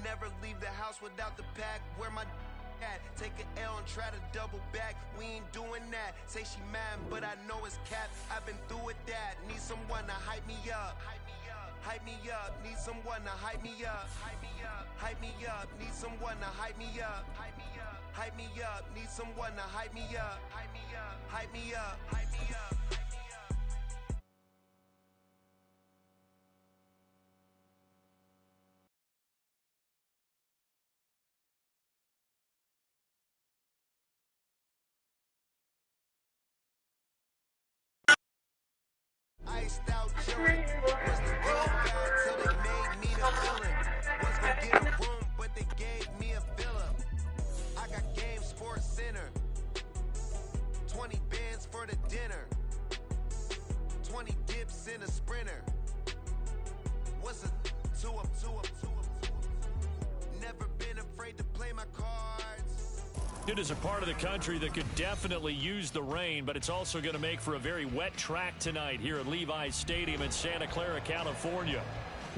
never leave the house without the pack. Where my at? Take an L and try to double back. We ain't doing that. Say she mad, but I know it's cap. I've been through with that. Need someone to hype me up. Hype me up. Need someone to hype me up. Hype me up. Hype me up. Need someone to hype me up. Hype me up. Hype me up. Need someone to hype me up. Hype me up. Hype me up. Hype me up. Iced out chillin'. Was the good guy till they made me the villain. Was gonna get a room, but they gave me a villa. I got Game Sports Center. 20 bands for the dinner. 20 dips in a sprinter. What's a 2-up? Never been afraid to play my cards. It is a part of the country that could definitely use the rain, but it's also going to make for a very wet track tonight here at Levi's Stadium in Santa Clara, California.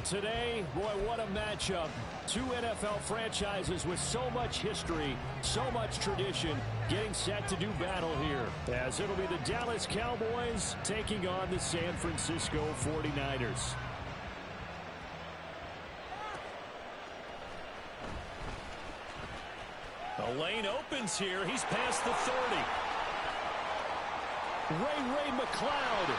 Today, boy, what a matchup. Two NFL franchises with so much history, so much tradition, getting set to do battle here. As it'll be the Dallas Cowboys taking on the San Francisco 49ers. The lane opens here. He's past the 30. Ray McLeod.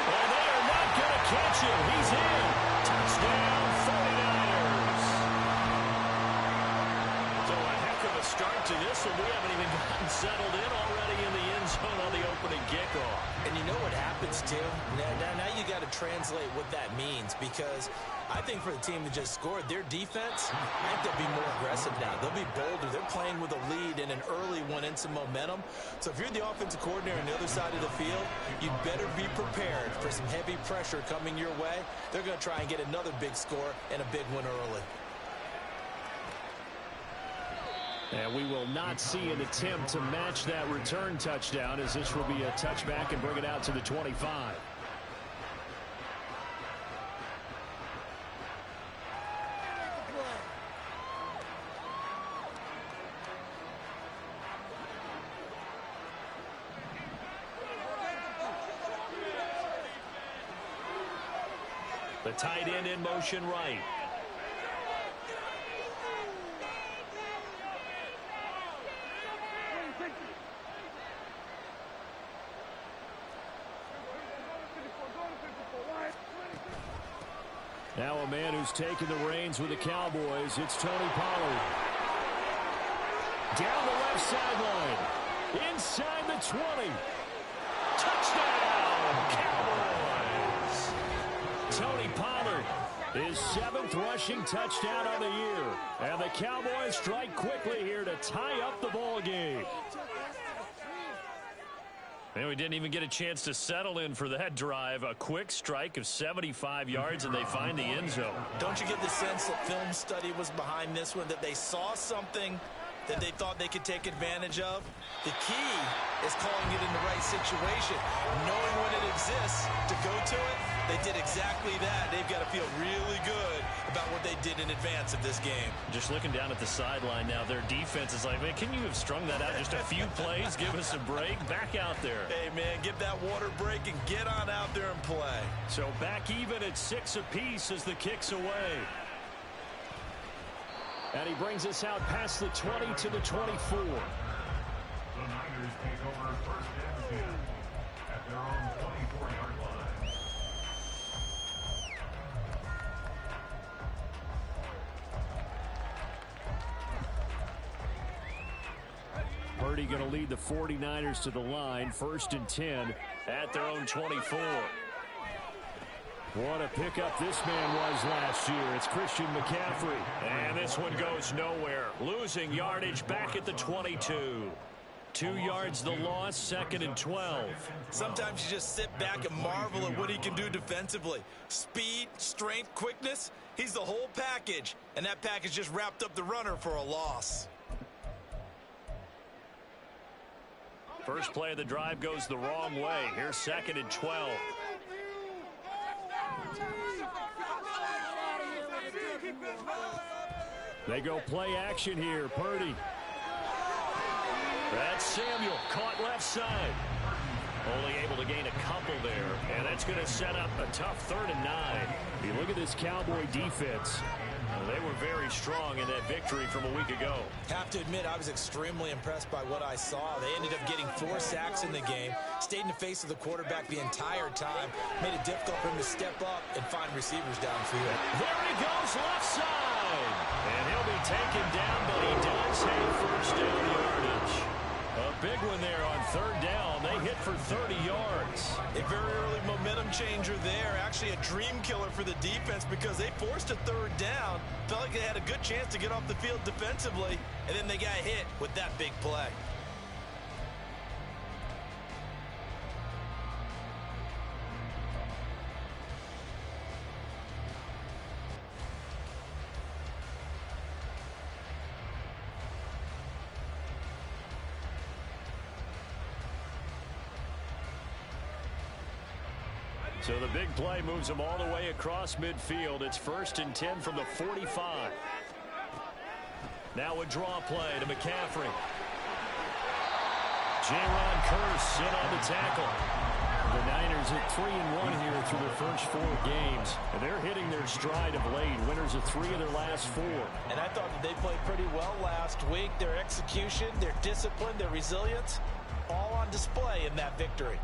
And they are not going to catch him. He's in. Touchdown, 49ers. So a heck of a start to this one. We haven't even gotten settled in already in the end zone on the opening kickoff. And you know what happens, Tim? Now you got to translate what that means, because I think for the team that just scored, their defense, I think they'll be more aggressive now. They'll be bolder. They're playing with a lead and an early one and some momentum. So if you're the offensive coordinator on the other side of the field, you'd better be prepared for some heavy pressure coming your way. They're going to try and get another big score and a big one early. And we will not see an attempt to match that return touchdown, as this will be a touchback and bring it out to the 25. The tight end in motion right. Now a man who's taken the reins with the Cowboys, it's Tony Pollard. Down the left sideline. Inside the 20. Touchdown, Cowboys! Tony Pollard, his 7th rushing touchdown on the year. And the Cowboys strike quickly here to tie up the ball game. And we didn't even get a chance to settle in for that drive. A quick strike of 75 yards, and they find the end zone. Don't you get the sense that film study was behind this one, that they saw something that they thought they could take advantage of? The key is calling it in the right situation, knowing when it exists to go to it. They did exactly that. They've got to feel really good about what they did in advance of this game. Just looking down at the sideline now, their defense is like, man, can you have strung that out just a few plays? Give us a break. Back out there. Hey, man, give that water break and get on out there and play. So back even at 6 apiece as the kick's away. And he brings us out past the 20 to the 24. The Niners take over first and 10 at their own 24-yard line. Purdy going to lead the 49ers to the line, 1st and 10 at their own 24. What a pickup this man was last year. It's Christian McCaffrey. And this one goes nowhere. Losing yardage back at the 22. 2 yards the loss, 2nd and 12. Sometimes you just sit back and marvel at what he can do defensively. Speed, strength, quickness. He's the whole package. And that package just wrapped up the runner for a loss. First play of the drive goes the wrong way. Here's 2nd and 12. They go play action here. Purdy. That's Samuel, caught left side. Only able to gain a couple there, and that's going to set up a tough 3rd and 9. You look at this Cowboy defense. Well, they were very strong in that victory from a week ago. Have to admit, I was extremely impressed by what I saw. They ended up getting 4 sacks in the game, stayed in the face of the quarterback the entire time, made it difficult for him to step up and find receivers downfield. There he goes, left side. And he'll be taken down, but he does have first down yardage. A big one there on 3rd down. They hit for 30 yards. A very early momentum changer there. Actually a dream killer for the defense because they forced a 3rd down. Felt like they had a good chance to get off the field defensively, and then they got hit with that big play. So the big play moves them all the way across midfield. It's 1st and 10 from the 45. Now a draw play to McCaffrey. Jaron Kearse in on the tackle. The Niners at 3-1 here through their first 4 games. And they're hitting their stride of late. Winners of 3 of their last 4. And I thought that they played pretty well last week. Their execution, their discipline, their resilience, all on display in that victory.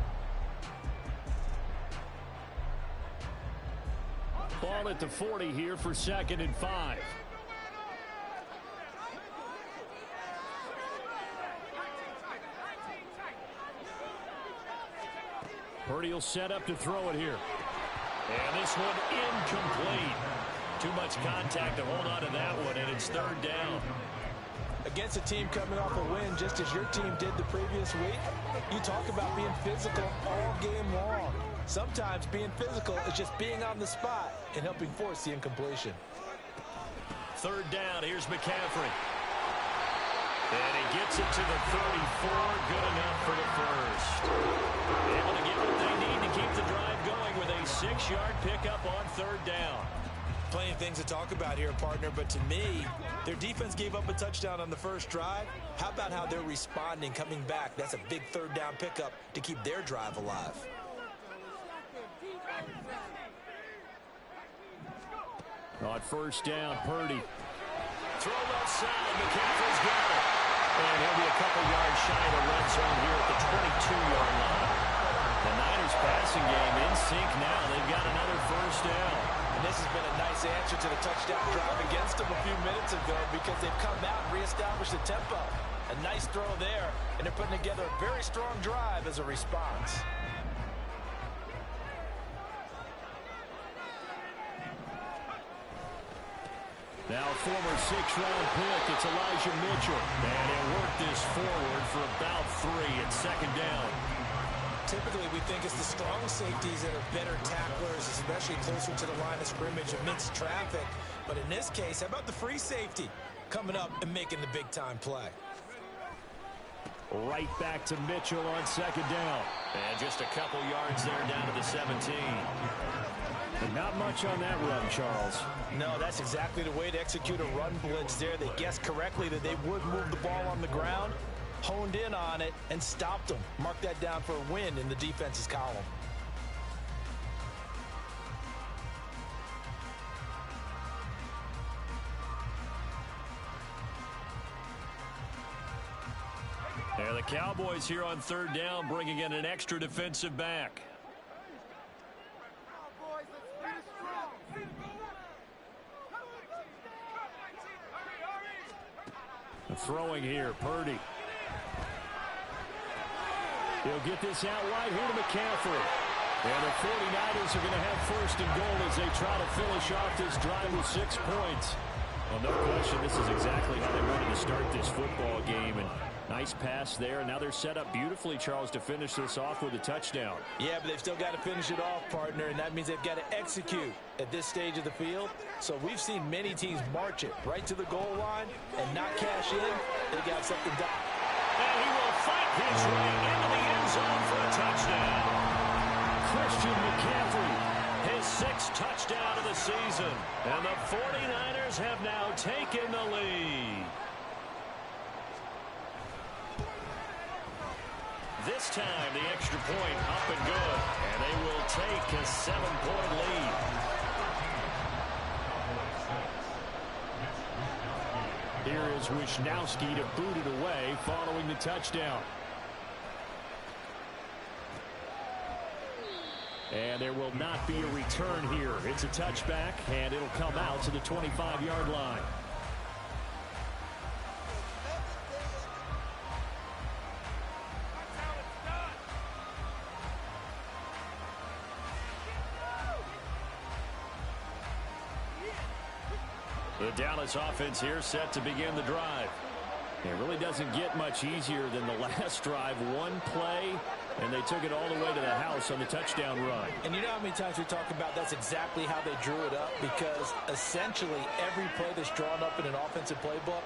Ball at the 40 here for 2nd and 5. Purdy will set up to throw it here. And this one incomplete. Too much contact to hold on to that one, and it's 3rd down. Against a team coming off a win just as your team did the previous week, you talk about being physical all game long. Sometimes being physical is just being on the spot and helping force the incompletion. 3rd down, here's McCaffrey. And he gets it to the 34, good enough for the first. Able to get what they need to keep the drive going with a 6-yard pickup on 3rd down. Plenty of things to talk about here, partner, but to me, their defense gave up a touchdown on the first drive. How about how they're responding, coming back? That's a big 3rd down pickup to keep their drive alive. On 1st down, Purdy. Throw left side, McCaffrey's got it. And he'll be a couple yards shy of the red zone here at the 22-yard line. The Niners passing game in sync now. They've got another 1st down. And this has been a nice answer to the touchdown drive against them a few minutes ago because they've come out and reestablished the tempo. A nice throw there, and they're putting together a very strong drive as a response. Now a former 6th-round pick, it's Elijah Mitchell. And he'll work this forward for about 3 at 2nd down. Typically, we think it's the strong safeties that are better tacklers, especially closer to the line of scrimmage amidst traffic. But in this case, how about the free safety coming up and making the big-time play? Right back to Mitchell on 2nd down. And just a couple yards there down to the 17. But not much on that run, Charles. No, that's exactly the way to execute a run blitz there. They guessed correctly that they would move the ball on the ground, honed in on it, and stopped them. Mark that down for a win in the defense's column. And the Cowboys here on 3rd down, bringing in an extra defensive back. Throwing here, Purdy. He'll get this out wide here to McCaffrey. And the 49ers are going to have 1st and goal as they try to finish off this drive with 6 points. Well, no question, this is exactly how they wanted to start this football game. And nice pass there. Now they're set up beautifully, Charles, to finish this off with a touchdown. Yeah, but they've still got to finish it off, partner, and that means they've got to execute at this stage of the field. So we've seen many teams march it right to the goal line and not cash in. They got something done. And he will fight his way into the end zone for a touchdown. Christian McCaffrey His sixth touchdown of the season. And the 49ers have now taken the lead. This time, the extra point up and good. And they will take a 7-point lead. Here is Wisnowski to boot it away following the touchdown. And there will not be a return here. It's a touchback, and it'll come out to the 25-yard line. The Dallas offense here set to begin the drive. It really doesn't get much easier than the last drive. One play, and they took it all the way to the house on the touchdown run. And you know how many times we talk about that's exactly how they drew it up? Because essentially every play that's drawn up in an offensive playbook,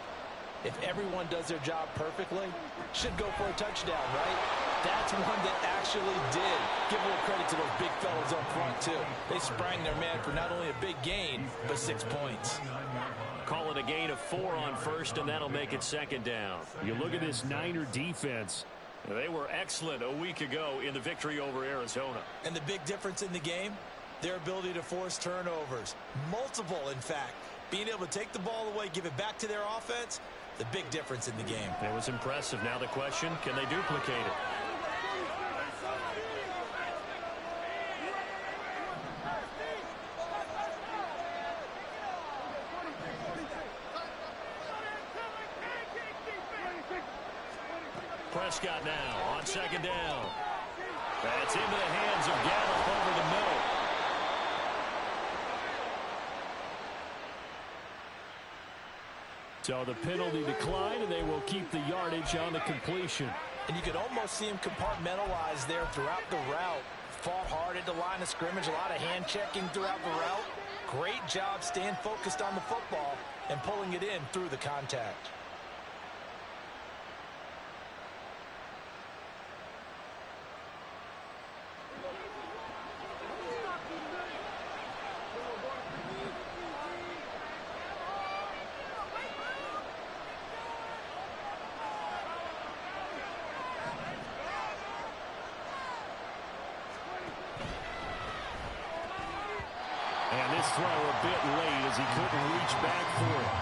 if everyone does their job perfectly, should go for a touchdown, right? That's one that actually did. Give a little credit to those big fellas up front, too. They sprang their man for not only a big gain, but 6 points. Call it a gain of 4 on first, and that'll make it second down. You look at this Niner defense. They were excellent a week ago in the victory over Arizona. And the big difference in the game, their ability to force turnovers. Multiple, in fact. Being able to take the ball away, give it back to their offense, the big difference in the game. It was impressive. Now the question, can they duplicate it? Prescott now on second down. That's into the hands of Gallup over the middle. So the penalty declined, and they will keep the yardage on the completion. And you could almost see him compartmentalize there throughout the route. Fought hard at the line of scrimmage, a lot of hand checking throughout the route. Great job staying focused on the football and pulling it in through the contact. And this throw a bit late as he couldn't reach back for it.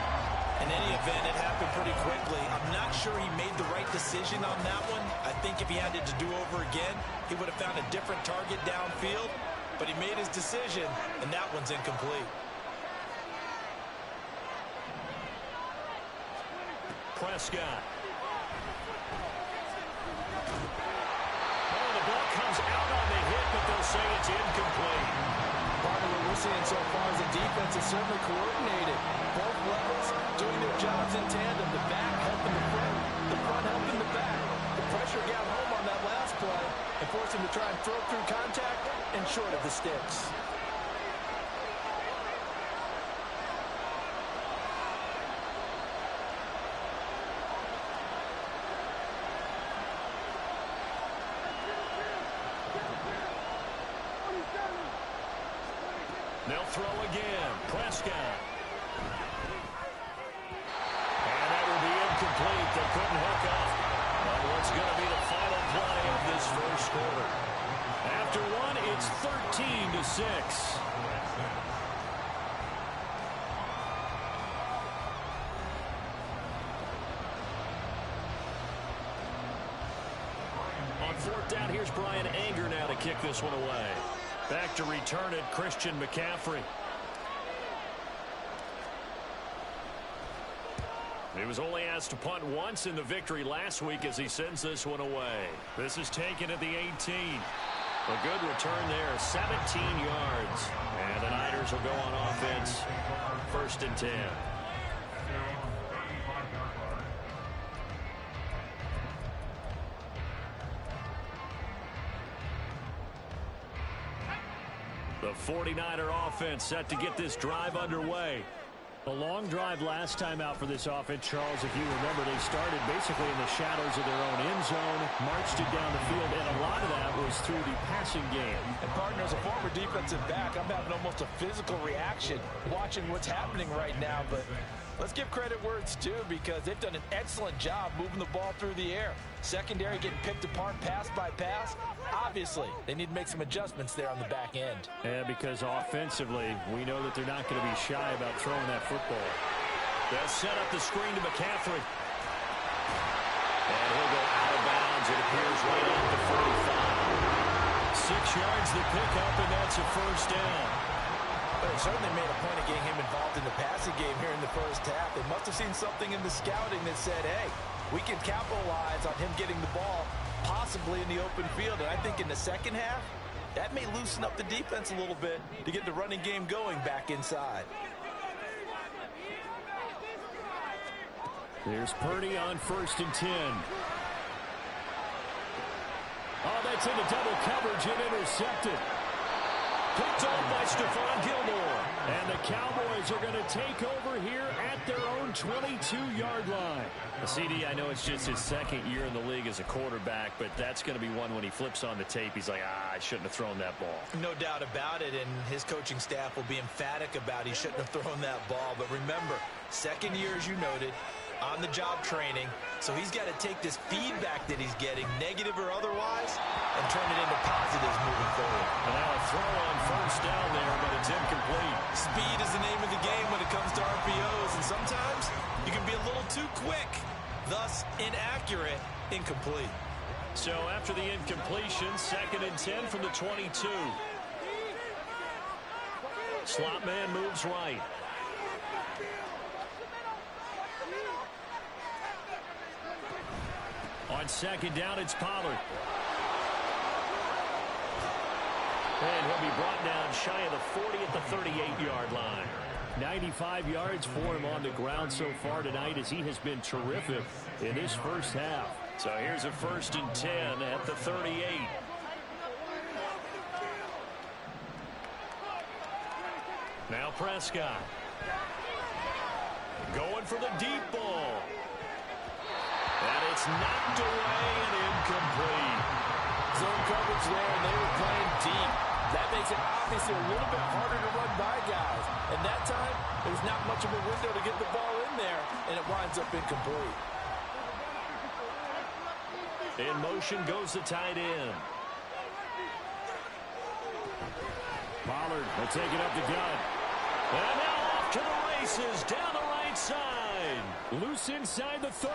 In any event, it happened pretty quickly. I'm not sure he made the right decision on that one. I think if he had it to do over again, he would have found a different target downfield. But he made his decision, and that one's incomplete. Prescott. Oh, the ball comes out on the hit, but they'll say it's incomplete. Part of what we're seeing so far is the defense is certainly coordinated. Both levels doing their jobs in tandem. The back helping the front helping the back. The pressure got home on that last play and forced him to try and throw through contact and short of the sticks. They'll throw again. Prescott. And that will be incomplete. They couldn't hook up on what's going to be the final play of this first quarter. After one, it's 13-6. On fourth down, here's Brian Anger now to kick this one away. Back to return it, Christian McCaffrey. He was only asked to punt once in the victory last week as he sends this one away. This is taken at the 18. A good return there, 17 yards. And the Niners will go on offense, 1st and 10. The 49er offense set to get this drive underway. A long drive last time out for this offense, Charles. If you remember, they started basically in the shadows of their own end zone, marched it down the field, and a lot of that was moves through the passing game. And partner, as a former defensive back, I'm having almost a physical reaction watching what's happening right now. But let's give credit where it's due, because they've done an excellent job moving the ball through the air. Secondary getting picked apart pass by pass. Obviously, they need to make some adjustments there on the back end. Yeah, because offensively, we know that they're not going to be shy about throwing that football. They'll set up the screen to McCaffrey. And he'll go out of bounds. It appears right at the 45. 6 yards the pickup, and that's a first down. But it certainly made a point of getting him involved in the passing game here in the first half. They must have seen something in the scouting that said, hey, we can capitalize on him getting the ball possibly in the open field. And I think in the second half, that may loosen up the defense a little bit to get the running game going back inside. There's Purdy on 1st and 10. Oh, that's into double coverage and intercepted. Picked off by Stephon Gilmore. And the Cowboys are going to take over here at their own 22-yard line. CD, I know it's just his second year in the league as a quarterback, but that's going to be one when he flips on the tape. He's like, I shouldn't have thrown that ball. No doubt about it, and his coaching staff will be emphatic about he shouldn't have thrown that ball. But remember, second year, as you noted, on-the-job training, so he's got to take this feedback that he's getting, negative or otherwise, and turn it into positives moving forward. And now a throw on first down there, but it's incomplete. Speed is the name of the game when it comes to RPOs, and sometimes you can be a little too quick, thus inaccurate, incomplete. So after the incompletion, 2nd and 10 from the 22. Slot man moves right. On 2nd down, it's Pollard. And he'll be brought down shy of the 40 at the 38-yard line. 95 yards for him on the ground so far tonight, as he has been terrific in this first half. So here's a 1st and 10 at the 38. Now Prescott. Going for the deep ball. And it's knocked away and incomplete. Zone coverage there, and they were playing deep. That makes it obviously a little bit harder to run by guys. And that time, there's not much of a window to get the ball in there, and it winds up incomplete. In motion goes the tight end. Pollard will take it up the gut. And now off to the races down the right side. Loose inside the 30,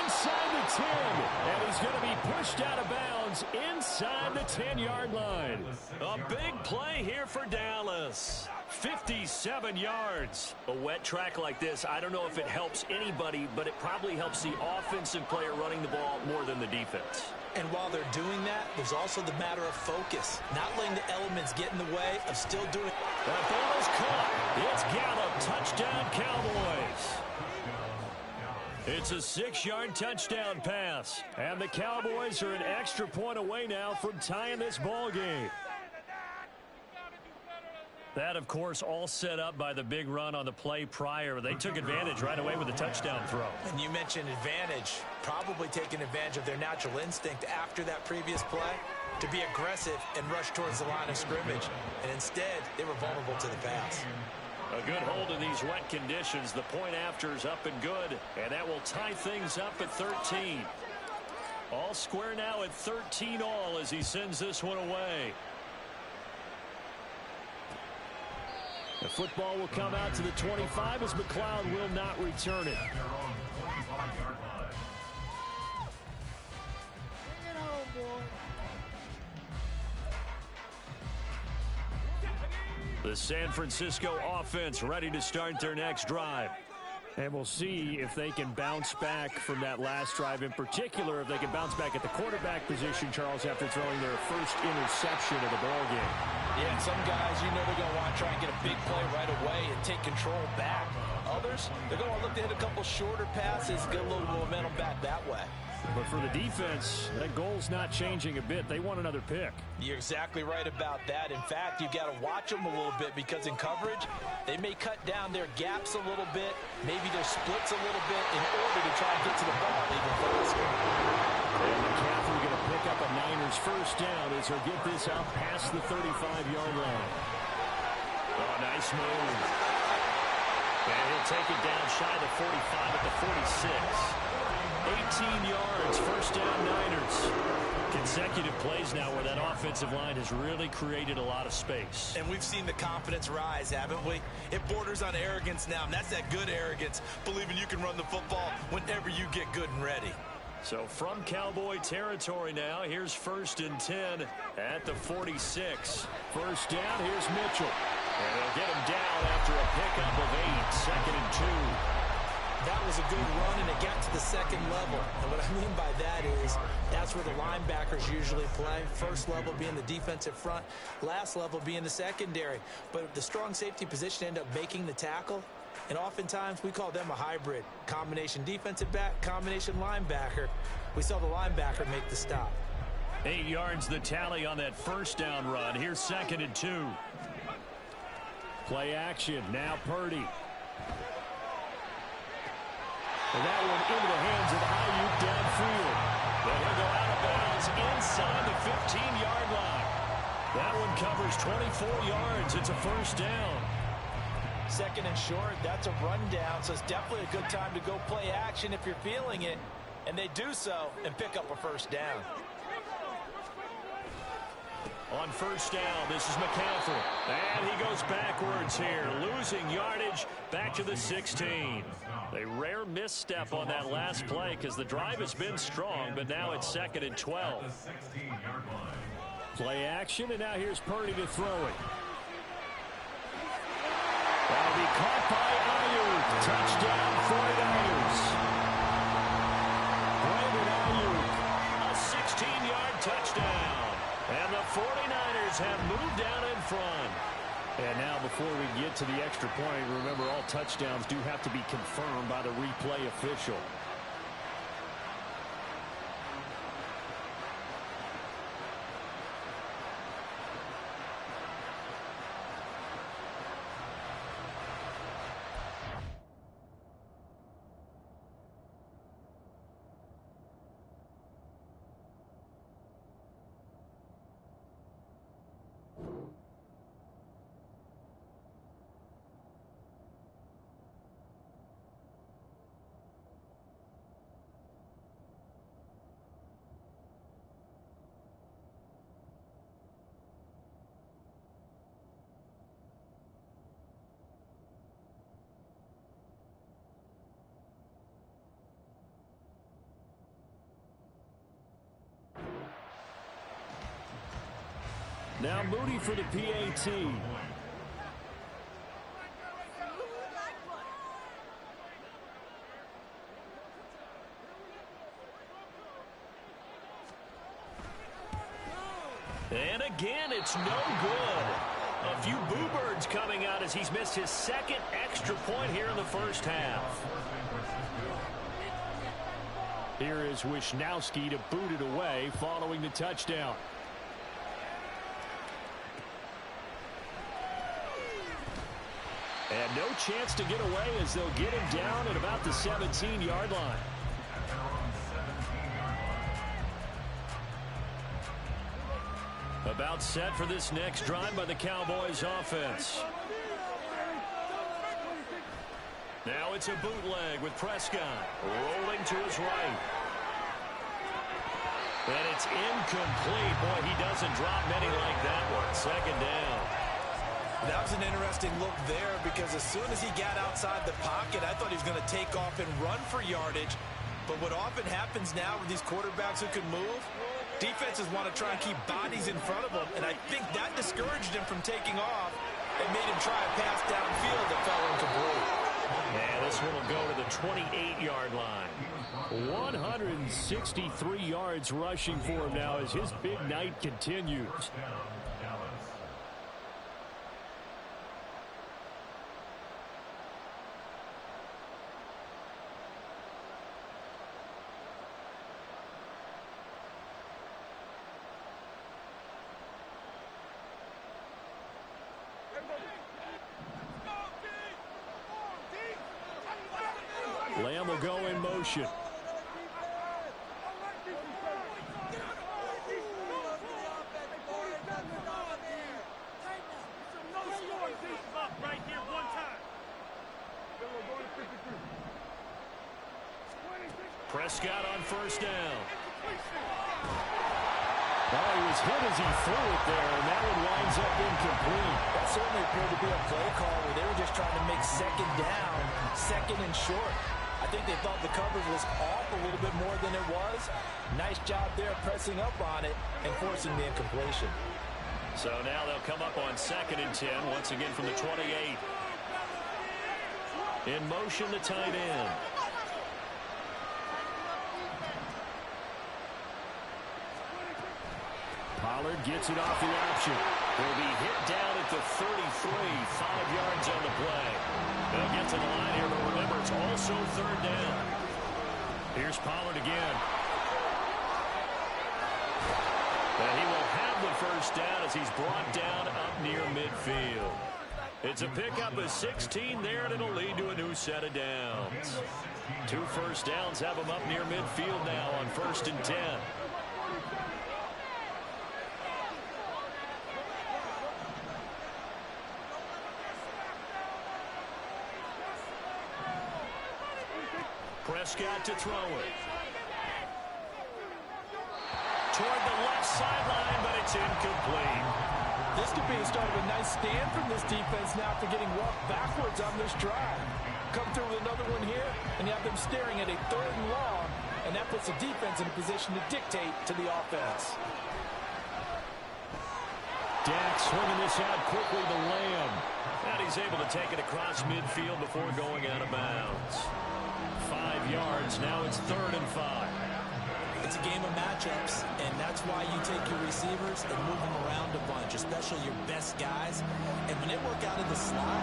inside the 10. And he's going to be pushed out of bounds inside the 10-yard line. A big play here for Dallas. 57 yards. A wet track like this, I don't know if it helps anybody, but it probably helps the offensive player running the ball more than the defense. And while they're doing that, there's also the matter of focus. Not letting the elements get in the way of still doing it. That ball is caught. It's Gallup. Touchdown, Cowboys. It's a 6-yard touchdown pass. And the Cowboys are an extra point away now from tying this ball game. That, of course, all set up by the big run on the play prior. They took advantage right away with a touchdown throw. And you mentioned advantage, probably taking advantage of their natural instinct after that previous play to be aggressive and rush towards the line of scrimmage. And instead, they were vulnerable to the pass. A good hold in these wet conditions. The point after is up and good, and that will tie things up at 13. All square now at 13 all as he sends this one away. The football will come out to the 25 as McLeod will not return it. The San Francisco offense ready to start their next drive. And we'll see if they can bounce back from that last drive, in particular, if they can bounce back at the quarterback position, Charles, after throwing their first interception of the ball game. Yeah, and some guys, you know they're going to want to try and get a big play right away and take control back. Others, they're going to look to hit a couple shorter passes, get a little momentum back that way. But for the defense, that goal's not changing a bit. They want another pick. You're exactly right about that. In fact, you've got to watch them a little bit because in coverage, they may cut down their gaps a little bit, maybe their splits a little bit in order to try and get to the ball even faster. And McCaffrey going to pick up a 9 or Steelers first down as they'll get this out past the 35-yard line. Oh, nice move. And he'll take it down shy of the 45 at the 46. 18 yards, first down Niners. Consecutive plays now where that offensive line has really created a lot of space. And we've seen the confidence rise, haven't we? It borders on arrogance now, and that's that good arrogance, believing you can run the football whenever you get good and ready. So from Cowboy territory now, here's 1st and 10 at the 46. First down, here's Mitchell. And they'll get him down after a pickup of 8, 2nd and 2. That was a good run, and it got to the second level. And what I mean by that is that's where the linebackers usually play. First level being the defensive front, last level being the secondary. But the strong safety position ended up making the tackle, and oftentimes we call them a hybrid. Combination defensive back, combination linebacker. We saw the linebacker make the stop. 8 yards the tally on that first down run. Here's 2nd and 2. Play action, now Purdy. And that one into the hands of Ayuk downfield. But he'll go out of bounds inside the 15-yard line. That one covers 24 yards. It's a first down. 2nd and short, that's a rundown, so it's definitely a good time to go play action if you're feeling it. And they do so and pick up a first down. On first down, this is McCaffrey. And he goes backwards here, losing yardage back to the 16. A rare misstep on that last play because the drive has been strong, but now it's 2nd and 12. Play action, and now here's Purdy to throw it. That'll be caught by Ayuk. Touchdown, 49ers. Brandon Ayuk, a 16-yard touchdown. And the 49ers have moved down in front. And now before we get to the extra point, remember all touchdowns do have to be confirmed by the replay official. Now Moody for the PAT. And again, it's no good. A few boo birds coming out as he's missed his 2nd extra point here in the first half. Here is Wisnowski to boot it away following the touchdown. And no chance to get away as they'll get him down at about the 17-yard line. About set for this next drive by the Cowboys offense. Now it's a bootleg with Prescott rolling to his right. And it's incomplete. Boy, he doesn't drop many like that one. 2nd down. That was an interesting look there because as soon as he got outside the pocket, I thought he was going to take off and run for yardage. But what often happens now with these quarterbacks who can move, defenses want to try and keep bodies in front of them, and I think that discouraged him from taking off and made him try a pass downfield that fell incomplete. And this one will go to the 28-yard line. 163 yards rushing for him now as his big night continues. Lamb will go in motion. Prescott on first down. Oh, he was hit as he threw it there, and that one winds up incomplete. That certainly appeared to be a play call where they were just trying to make second down, second and short. I think they thought the coverage was off a little bit more than it was. Nice job there pressing up on it and forcing the incompletion. So now they'll come up on 2nd and 10, once again from the 28. In motion, the tight end. Pollard gets it off the option. Will be hit down at the 33, 5 yards on the play. They'll get to the line here, but remember, it's also 3rd down. Here's Pollard again. And he will have the first down as he's brought down up near midfield. It's a pickup of 16 there, and it'll lead to a new set of downs. 2 first downs have him up near midfield now on 1st and 10. Prescott to throw it. Toward the left sideline, but it's incomplete. This could be the start of a nice stand from this defense now after getting walked backwards on this drive. Come through with another one here, and you have them staring at a 3rd and long, and that puts the defense in a position to dictate to the offense. Dak swinging this out quickly to Lamb. And he's able to take it across midfield before going out of bounds. 5 yards, now it's 3rd and 5. It's a game of matchups, and that's why you take your receivers and move them around a bunch, especially your best guys. And when they work out of the slot,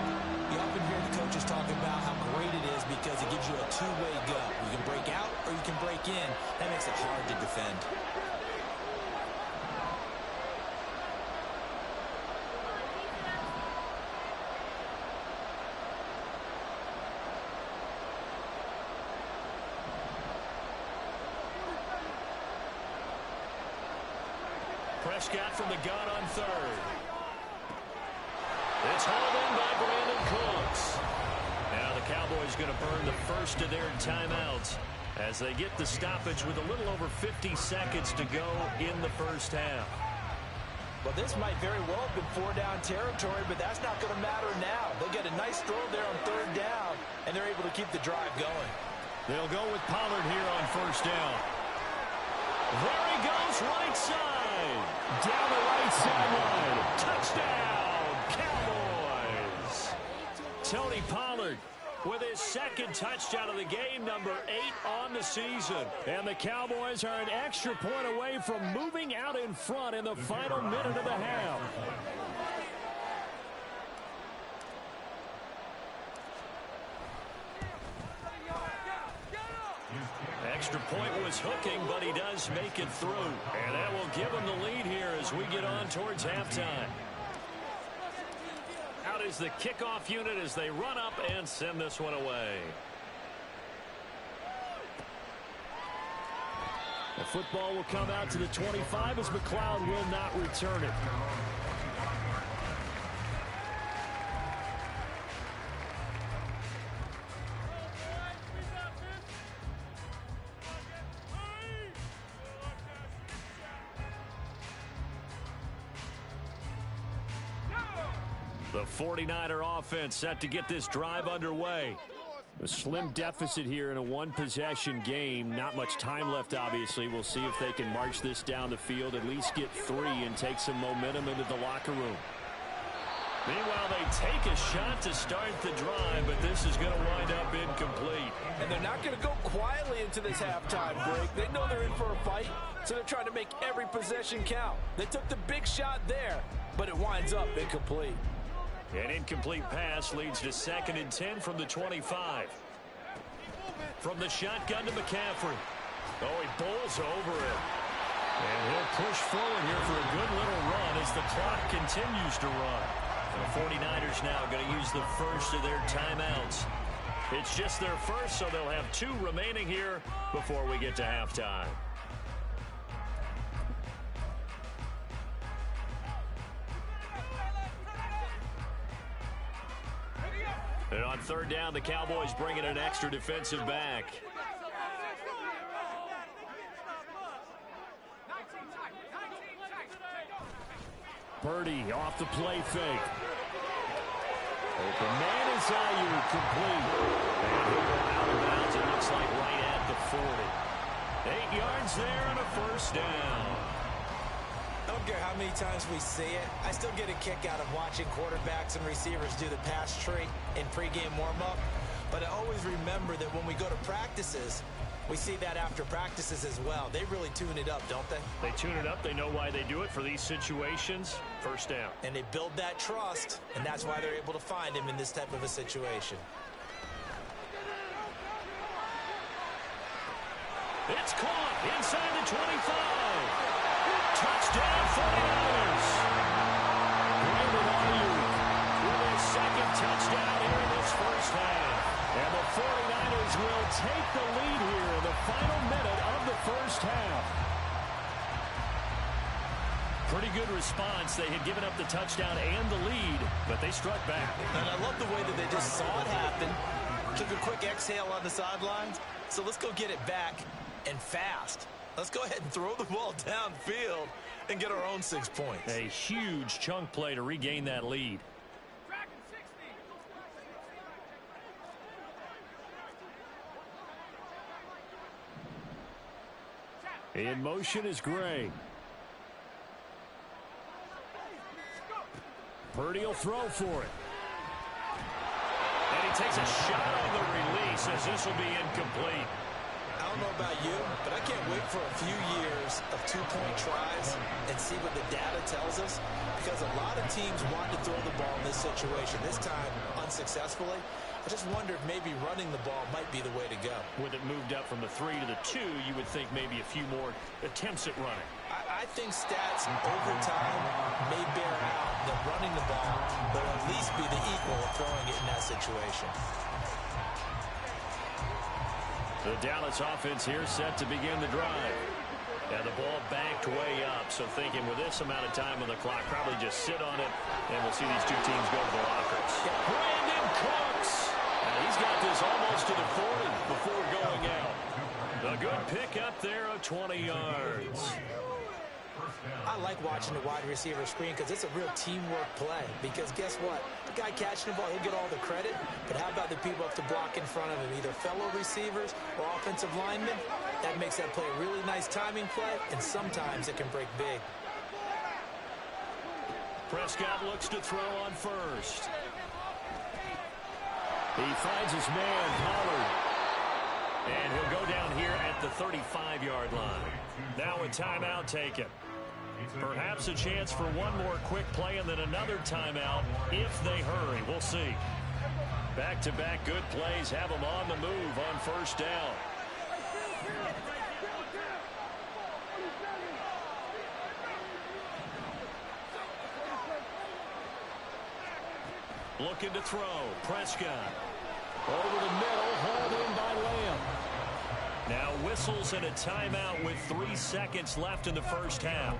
you often hear the coaches talking about how great it is because it gives you a two-way go. You can break out or you can break in. That makes it hard to defend. Prescott from the gun on 3rd. It's hauled in by Brandon Cooks. Now the Cowboys going to burn the first of their timeouts as they get the stoppage with a little over 50 seconds to go in the first half. Well, this might very well have been 4-down territory, but that's not going to matter now. They'll get a nice throw there on 3rd down, and they're able to keep the drive going. They'll go with Pollard here on 1st down. There he goes, right side. Down the right sideline. Touchdown, Cowboys. Tony Pollard with his 2nd touchdown of the game, number 8 on the season. And the Cowboys are an extra point away from moving out in front in the final minute of the half. Extra point was hooking, but he does make it through. And that will give him the lead here as we get on towards halftime. Out is the kickoff unit as they run up and send this one away. The football will come out to the 25 as McLeod will not return it. The 49er offense set to get this drive underway. A slim deficit here in a one-possession game. Not much time left, obviously. We'll see if they can march this down the field, at least get 3 and take some momentum into the locker room. Meanwhile, they take a shot to start the drive, but this is going to wind up incomplete. And they're not going to go quietly into this halftime break. They know they're in for a fight, so they're trying to make every possession count. They took the big shot there, but it winds up incomplete. An incomplete pass leads to 2nd and 10 from the 25. From the shotgun to McCaffrey. Oh, he bowls over it. And he'll push forward here for a good little run as the clock continues to run. And the 49ers now going to use the first of their timeouts. It's just their first, so they'll have 2 remaining here before we get to halftime. And on 3rd down, the Cowboys bringing an extra defensive back. Purdy off the play fake. Open man is Ayuk, complete. And he'll go out of bounds, it looks like right at the 40. 8 yards there and a first down. I don't care how many times we see it. I still get a kick out of watching quarterbacks and receivers do the pass tree in pregame warm-up. But I always remember that when we go to practices, we see that after practices as well. They really tune it up, don't they? They tune it up. They know why they do it for these situations. First down. And they build that trust, and that's why they're able to find him in this type of a situation. It's caught inside the 25. Touchdown 49ers. Brandon Ayuk with his second touchdown here in this first half. And the 49ers will take the lead here in the final minute of the first half. Pretty good response. They had given up the touchdown and the lead, but they struck back. And I love the way that they just saw it happen, took a quick exhale on the sidelines. So let's go get it back and fast. Let's go ahead and throw the ball downfield and get our own 6 points. A huge chunk play to regain that lead. In motion is Gray. Purdy will throw for it. And he takes a shot on the release as this will be incomplete. I don't know about you, but I can't wait for a few years of two-point tries and see what the data tells us, because a lot of teams want to throw the ball in this situation, this time unsuccessfully. I just wonder if maybe running the ball might be the way to go. With it moved up from the 3 to the 2, you would think maybe a few more attempts at running. I think stats over time may bear out that running the ball will at least be the equal of throwing it in that situation. The Dallas offense here set to begin the drive. And the ball backed way up, so thinking with this amount of time on the clock, probably just sit on it, and we'll see these two teams go to the lockers. Brandon Cooks! And he's got this almost to the 40 before going out. A good pickup there of 20 yards. I like watching the wide receiver screen because it's a real teamwork play. Because guess what? The guy catching the ball, he'll get all the credit. But how about the people up to block in front of him, either fellow receivers or offensive linemen? That makes that play a really nice timing play, and sometimes it can break big. Prescott looks to throw on first. He finds his man, Pollard. And he'll go down here at the 35-yard line. Now a timeout taken. Perhaps a chance for one more quick play and then another timeout if they hurry. We'll see. Back-to-back good plays have them on the move on first down. Looking to throw. Prescott. Over the middle, hauled in by Lamb. Now whistles and a timeout with 3 seconds left in the first half.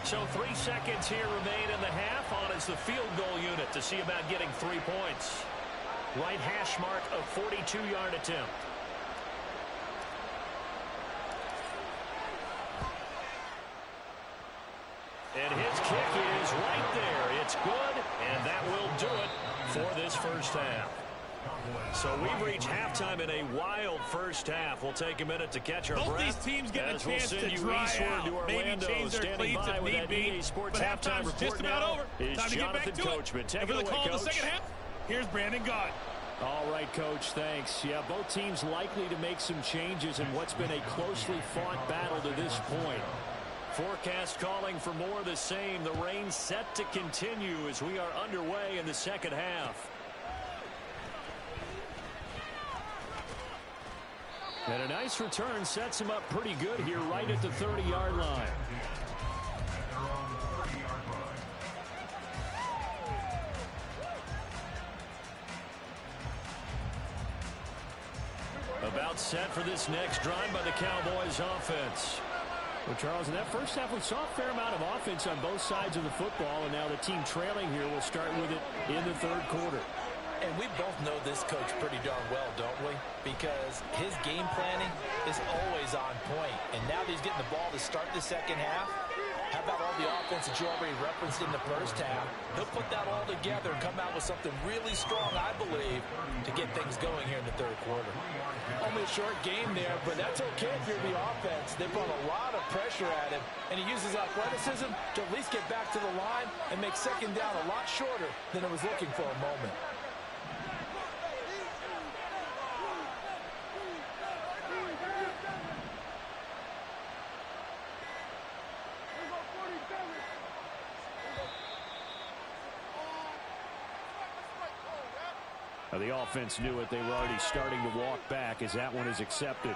So 3 seconds here remain in the half. On is the field goal unit to see about getting 3 points. Right hash mark of 42-yard attempt. And his kick is right there. It's good, and that will do it for this first half. So we've reached halftime in a wild first half. We'll take a minute to catch our breath. Both these teams get a chance to dry out. To Orlando, maybe change their cleats if need be. EA Sports but halftime halftime's report just about now over. Is Time to get back to Coachman. it. Take and for it the away, call Coach. of the second half, here's Brandon Gott. All right, Coach, thanks. Yeah, both teams likely to make some changes in what's been a closely fought battle to this point. Forecast calling for more of the same. The rain set to continue as we are underway in the second half. And a nice return sets him up pretty good here right at the 30-yard line. About set for this next drive by the Cowboys offense. Well, Charles, in that first half, we saw a fair amount of offense on both sides of the football, and now the team trailing here will start with it in the third quarter. And we both know this coach pretty darn well, don't we? Because his game planning is always on point. And now that he's getting the ball to start the second half, how about all the offense that you already referenced in the first half? He'll put that all together and come out with something really strong, I believe, to get things going here in the third quarter. Only a short game there, but that's okay if you're the offense. They brought a lot of pressure at him, and he uses athleticism to at least get back to the line and make second down a lot shorter than it was looking for a moment. The offense knew it. They were already starting to walk back as that one is accepted.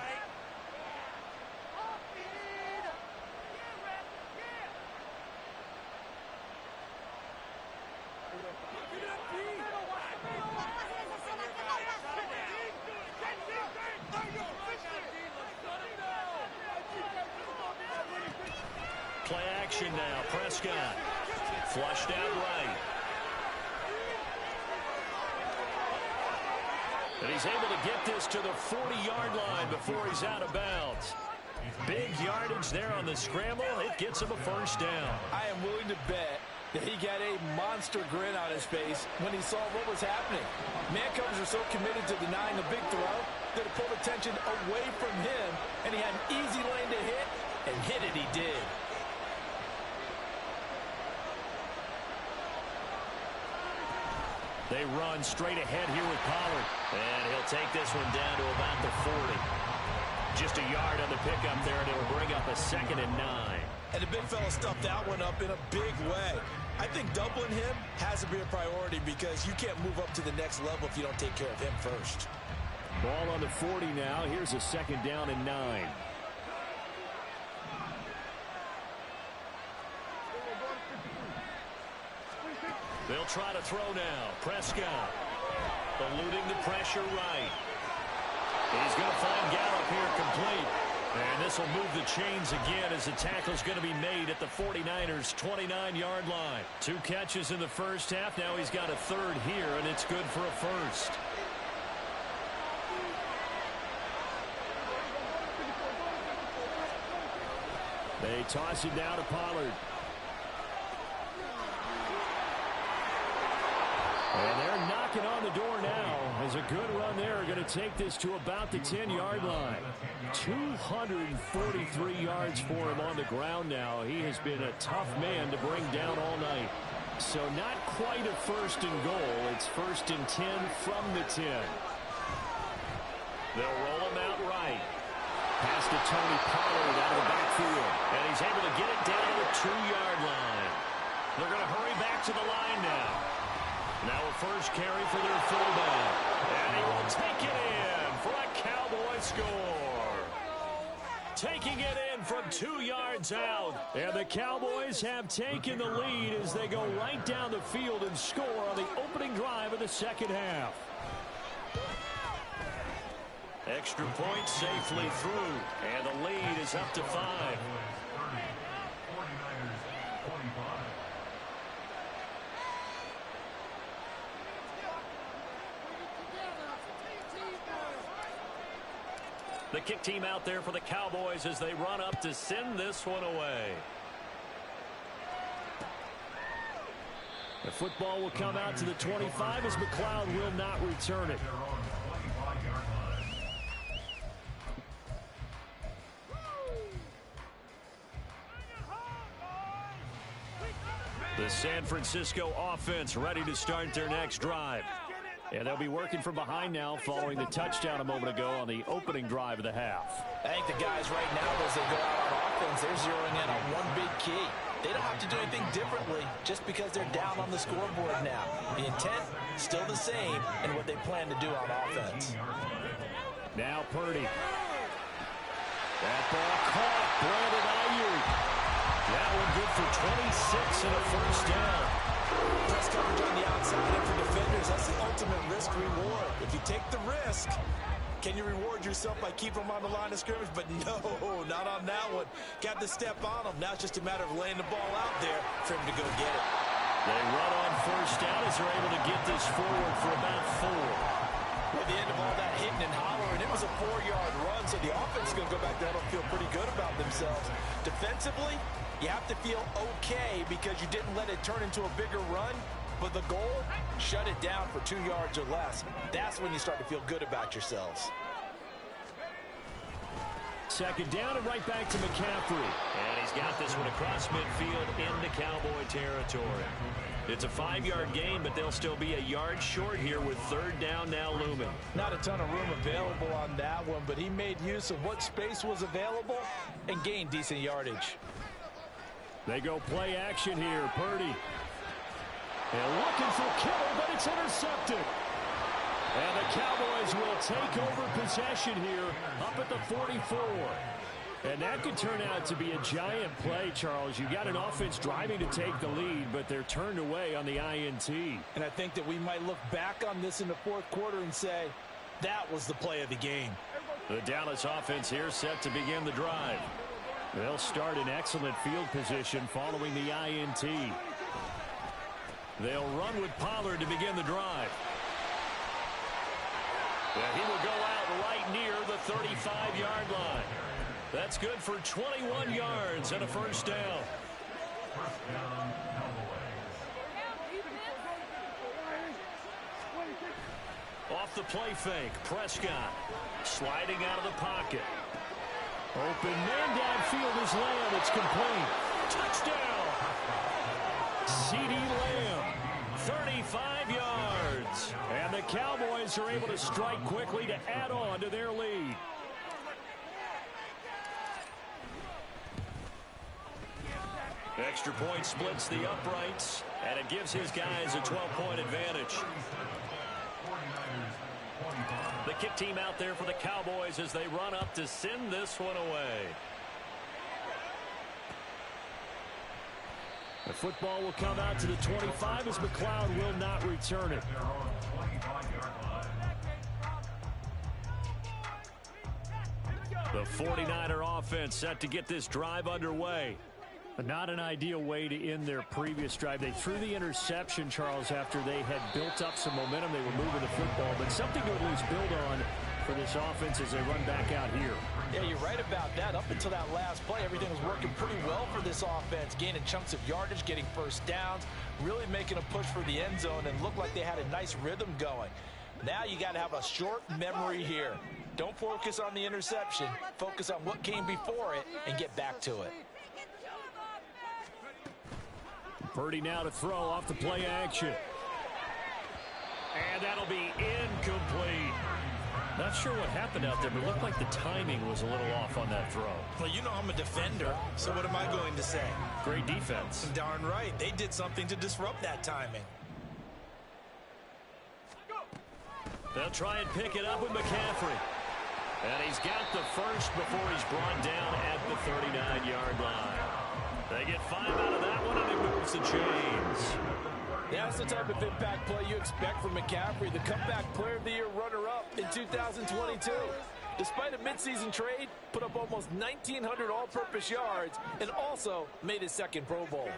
Play action now. Prescott flushed out right. And he's able to get this to the 40-yard line before he's out of bounds. Big yardage there on the scramble. It gets him a first down. I am willing to bet that he got a monster grin on his face when he saw what was happening. Man-covers are so committed to denying a big throw that it pulled attention away from him, and he had an easy lane to hit, and hit it he did. They run straight ahead here with Pollard. And he'll take this one down to about the 40. Just a yard on the pickup there, and it'll bring up a 2nd and 9. And the big fella stuffed that one up in a big way. I think doubling him has to be a priority because you can't move up to the next level if you don't take care of him first. Ball on the 40 now. Here's a 2nd down and 9. They'll try to throw now. Prescott eluding the pressure right. He's going to find Gallup here complete. And this will move the chains again as the tackle's going to be made at the 49ers' 29-yard line. 2 catches in the first half. Now he's got a 3rd here, and it's good for a first. They toss it down to Pollard. And they're knocking on the door now as a good run there. Going to take this to about the 10-yard line. 243 yards for him on the ground now. He has been a tough man to bring down all night. So not quite a 1st and goal. It's 1st and 10 from the 10. They'll roll him out right. Pass to Tony Pollard out of the backfield. And he's able to get it down to the 2-yard line. They're going to hurry back to the line now. Now a first carry for their fullback. And he will take it in for a Cowboy score. Taking it in from 2 yards out. And the Cowboys have taken the lead as they go right down the field and score on the opening drive of the second half. Extra point safely through. And the lead is up to 5. The kick team out there for the Cowboys as they run up to send this one away. The football will come out to the 25 as McLeod will not return it. The San Francisco offense ready to start their next drive. And they'll be working from behind now following the touchdown a moment ago on the opening drive of the half. I think the guys right now, as they go out on offense, they're zeroing in on one big key. They don't have to do anything differently just because they're down on the scoreboard now. The intent, still the same, and what they plan to do on offense. Now Purdy. That ball caught. Brandon Ayuk. That one good for 26 and a first down. Press coverage on the outside, and for defenders, that's the ultimate risk-reward. If you take the risk, can you reward yourself by keeping them on the line of scrimmage? But no, not on that one. Got to step on them. Now it's just a matter of laying the ball out there for him to go get it. They run on first down as they're able to get this forward for about 4. At the end of all that hitting and hollering, it was a 4-yard run, so the offense is going to go back there and feel pretty good about themselves. Defensively, you have to feel okay because you didn't let it turn into a bigger run, but the goal, shut it down for 2 yards or less. That's when you start to feel good about yourselves. Second down and right back to McCaffrey. And he's got this one across midfield into Cowboy territory. It's a 5-yard gain, but they'll still be a yard short here with third down now looming. Not a ton of room available on that one, but he made use of what space was available and gained decent yardage. They go play action here. Purdy. And looking for Kittle, but it's intercepted. And the Cowboys will take over possession here up at the 44. And that could turn out to be a giant play, Charles. You got an offense driving to take the lead, but they're turned away on the INT. And I think that we might look back on this in the fourth quarter and say, that was the play of the game. The Dallas offense here set to begin the drive. They'll start in excellent field position following the INT. They'll run with Pollard to begin the drive. And he will go out right near the 35-yard line. That's good for 21 yards and a first down. First down, Cowboys. Off the play fake, Prescott sliding out of the pocket. Open man downfield is Lamb. It's complete. Touchdown. C.D. Lamb, 35 yards. And the Cowboys are able to strike quickly to add on to their lead. Extra point splits the uprights, and it gives his guys a 12-point advantage. The kick team out there for the Cowboys as they run up to send this one away. The football will come out to the 25 as McLeod will not return it. The 49er offense set to get this drive underway. But not an ideal way to end their previous drive. They threw the interception, Charles, after they had built up some momentum. They were moving the football, but something to at least build on for this offense as they run back out here. Yeah, you're right about that. Up until that last play, everything was working pretty well for this offense, gaining chunks of yardage, getting first downs, really making a push for the end zone, and looked like they had a nice rhythm going. Now you got to have a short memory here. Don't focus on the interception. Focus on what came before it and get back to it. Purdy now to throw off the play action. And that'll be incomplete. Not sure what happened out there, but it looked like the timing was a little off on that throw. Well, you know I'm a defender, so what am I going to say? Great defense. Darn right. They did something to disrupt that timing. They'll try and pick it up with McCaffrey. And he's got the first before he's brought down at the 39-yard line. They get 5 out of that one, and it moves the chains. That's the type of impact play you expect from McCaffrey, the comeback player of the year runner-up in 2022. Despite a midseason trade, put up almost 1,900 all-purpose yards and also made his second Pro Bowl.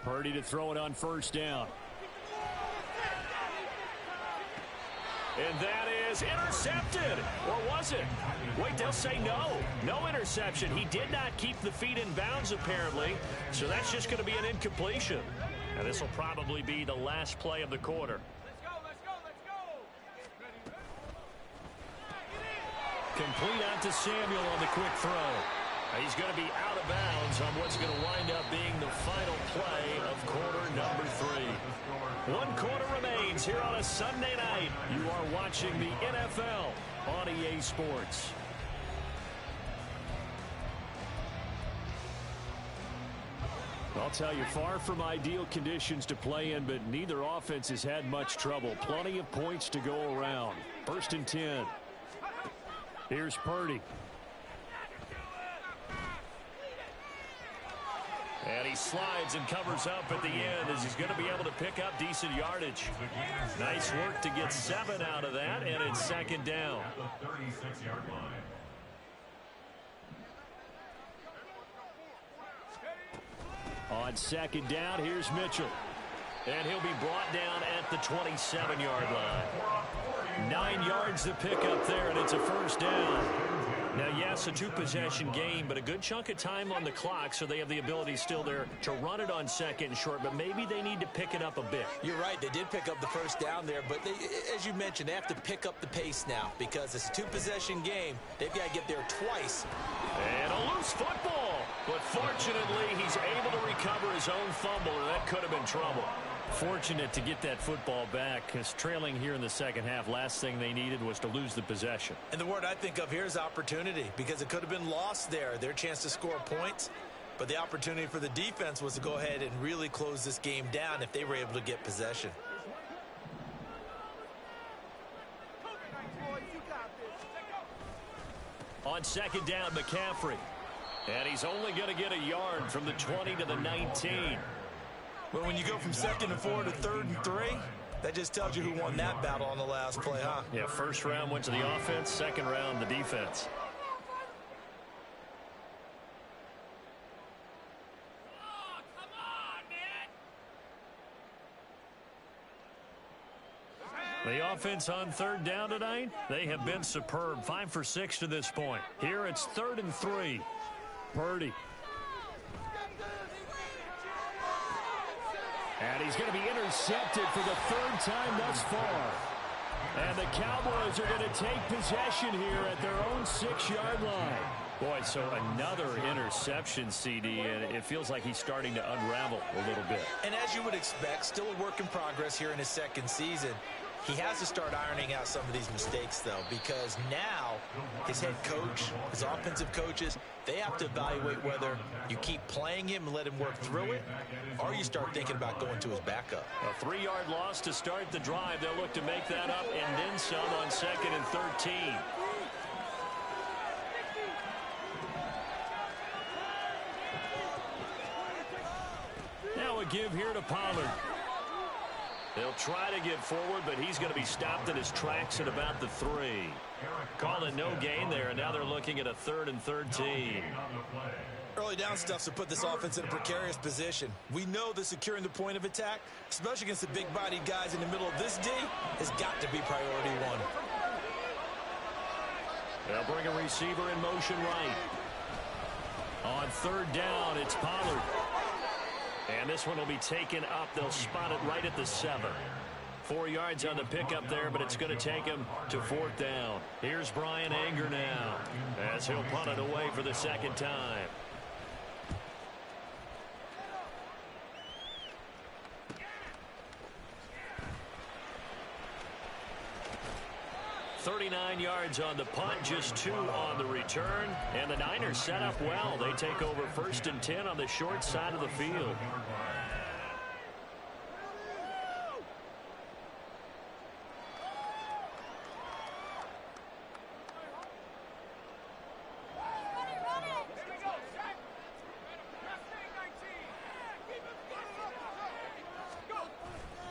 Purdy to throw it on first down. And that is intercepted. Or was it? Wait, they'll say no. No interception. He did not keep the feet in bounds, apparently. So that's just going to be an incompletion. And this will probably be the last play of the quarter. Complete out to Samuel on the quick throw. He's going to be out of bounds on what's going to wind up being the final play of quarter number 3. 1 quarter remains here on a Sunday night. You are watching the NFL on EA Sports. I'll tell you, far from ideal conditions to play in, but neither offense has had much trouble. Plenty of points to go around. 1st and 10. Here's Purdy. And he slides and covers up at the end as he's going to be able to pick up decent yardage. Nice work to get 7 out of that, and it's 2nd down. The 36-yard line. On second down, here's Mitchell. And he'll be brought down at the 27-yard line. 9 yards to pick up there, and it's a first down. Now, yes, a two-possession game, but a good chunk of time on the clock, so they have the ability still there to run it on second and short, but maybe they need to pick it up a bit. You're right. They did pick up the first down there, but as you mentioned, they have to pick up the pace now because it's a two-possession game. They've got to get there twice. And a loose football, but fortunately, he's able to recover his own fumble, and that could have been trouble. Fortunate to get that football back, because trailing here in the second half, last thing they needed was to lose the possession. And the word I think of here is opportunity, because it could have been lost there, their chance to score points. But the opportunity for the defense was to go ahead and really close this game down if they were able to get possession. On second down, McCaffrey. And he's only going to get a yard from the 20 to the 19. Well, when you go from 2nd and 4 to 3rd and 3, that just tells you who won that battle on the last play, huh? Yeah, first round went to the offense, second round the defense. The offense on third down tonight, they have been superb. 5 for 6 to this point. Here it's 3rd and 3. Purdy. And he's going to be intercepted for the 3rd time thus far. And the Cowboys are going to take possession here at their own 6-yard line. Boy, so another interception, CD, and it feels like he's starting to unravel a little bit. And as you would expect, still a work in progress here in his second season. He has to start ironing out some of these mistakes, though, because now his head coach, his offensive coaches, they have to evaluate whether you keep playing him and let him work through it, or you start thinking about going to his backup. A 3-yard loss to start the drive. They'll look to make that up and then some on 2nd and 13. Now a give here to Pollard. They'll try to get forward, but he's going to be stopped in his tracks at about the 3. Call it no gain there, and now they're looking at a 3rd and 13. Early down stuff to put this offense in a precarious position. We know that securing the point of attack, especially against the big-bodied guys in the middle of this D, has got to be priority 1. They'll bring a receiver in motion right. On 3rd down, it's Pollard. And this one will be taken up. They'll spot it right at the 7. 4 yards on the pickup there, but it's going to take him to 4th down. Here's Brian Anger now as he'll punt it away for the 2nd time. $39 yards on the punt, just 2 on the return. And the Niners set up well. They take over 1st and 10 on the short side of the field.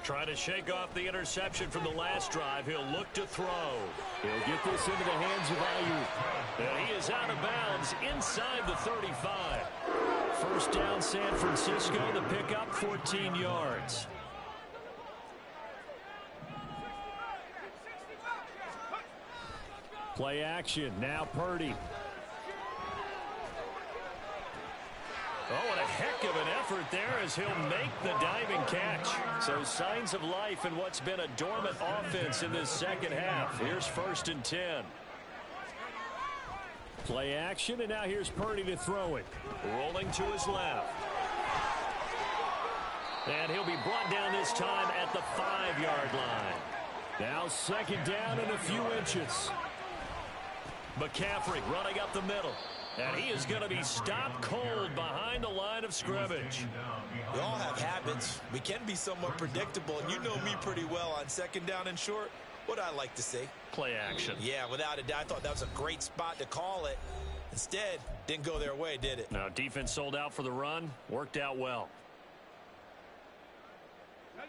Trying to shake off the interception from the last drive. He'll look to throw. He'll get this into the hands of Ayuk. And he is out of bounds inside the 35. First down, San Francisco. The pickup, 14 yards. Play action. Now Purdy. Oh, what a heck of an effort there as he'll make the diving catch. So signs of life in what's been a dormant offense in this second half. Here's 1st and 10. Play action, and now here's Purdy to throw it. Rolling to his left. And he'll be brought down this time at the 5-yard line. Now 2nd down and a few inches. McCaffrey running up the middle. And he is going to be stopped cold behind the line of scrimmage. We all have habits. We can be somewhat predictable, and you know me pretty well on 2nd down and short. What I like to say. Play action. Yeah, without a doubt, I thought that was a great spot to call it. Instead, didn't go their way, did it? Now, defense sold out for the run. Worked out well.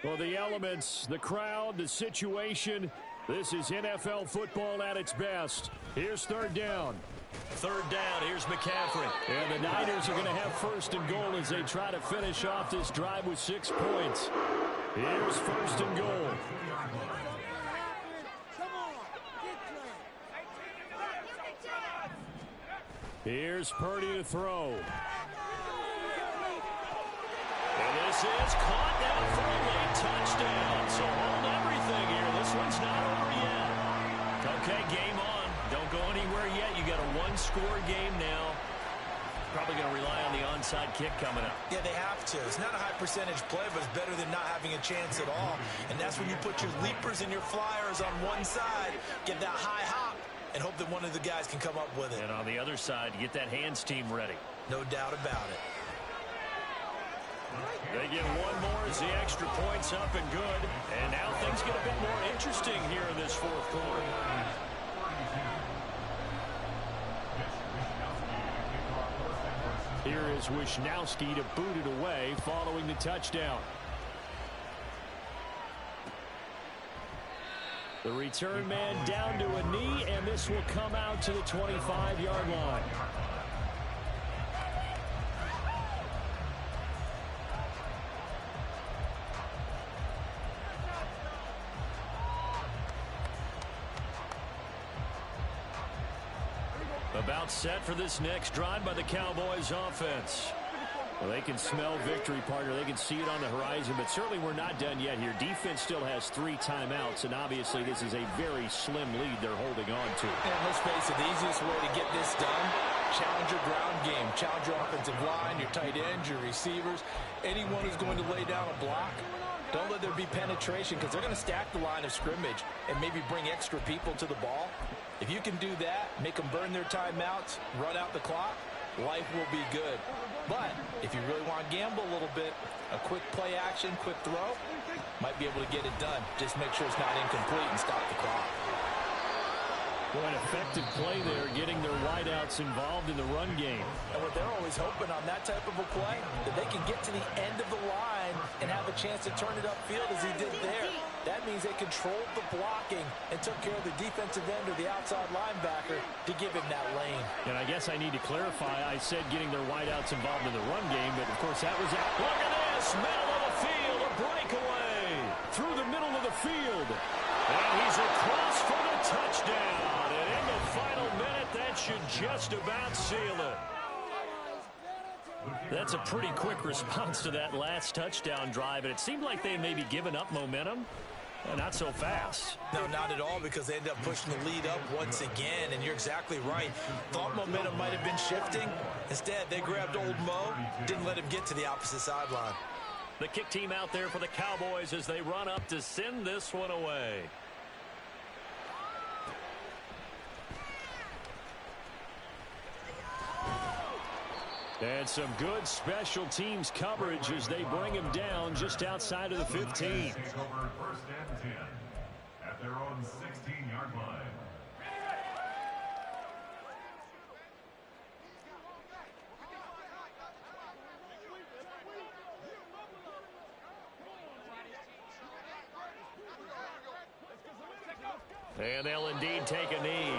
Well, the elements, the crowd, the situation. This is NFL football at its best. Here's 3rd down. Third down, here's McCaffrey. And the Niners are going to have first and goal as they try to finish off this drive with 6 points. Here's first and goal. Here's Purdy to throw. And this is caught down for a late touchdown. So hold everything here. This one's not over yet. Okay, game on. Don't go anywhere yet. You got a one-score game now. Probably going to rely on the onside kick coming up. Yeah, they have to. It's not a high percentage play, but it's better than not having a chance at all. And that's when you put your leapers and your flyers on one side, get that high hop, and hope that one of the guys can come up with it. And on the other side, get that hands team ready. No doubt about it. They get one more as the extra point's up and good. And now things get a bit more interesting here in this fourth quarter. Here is Wishnowski to boot it away following the touchdown. The return man down to a knee, and this will come out to the 25-yard line. About set for this next drive by the Cowboys offense. Well, they can smell victory, partner. They can see it on the horizon, but certainly we're not done yet here. Defense still has 3 timeouts, and obviously this is a very slim lead they're holding on to. And let's face it, the easiest way to get this done, challenge your ground game. Challenge your offensive line, your tight ends, your receivers, anyone who's going to lay down a block. Don't let there be penetration because they're going to stack the line of scrimmage and maybe bring extra people to the ball. If you can do that, make them burn their timeouts, run out the clock, life will be good. But if you really want to gamble a little bit, a quick play action, quick throw, might be able to get it done. Just make sure it's not incomplete and stop the clock. Well, an effective play there, getting their wideouts involved in the run game. And what they're always hoping on that type of a play, that they can get to the end of the line and have a chance to turn it upfield as he did there. That means they controlled the blocking and took care of the defensive end or the outside linebacker to give him that lane. And I guess I need to clarify, I said getting their wideouts involved in the run game, but of course that was out. Look at this, middle of the field, a breakaway through the middle of the field. And he's across for the touchdown. And in the final minute, that should just about seal it. That's a pretty quick response to that last touchdown drive, and it seemed like they may be giving up momentum. Not so fast. No, not at all, because they ended up pushing the lead up once again, and you're exactly right. Thought momentum might have been shifting. Instead, they grabbed old Mo, didn't let him get to the opposite sideline. The kick team out there for the Cowboys as they run up to send this one away. And some good special teams coverage as they bring him down just outside of the 15. Take over first and 10 at their own 16-yard line. And they'll indeed take a knee.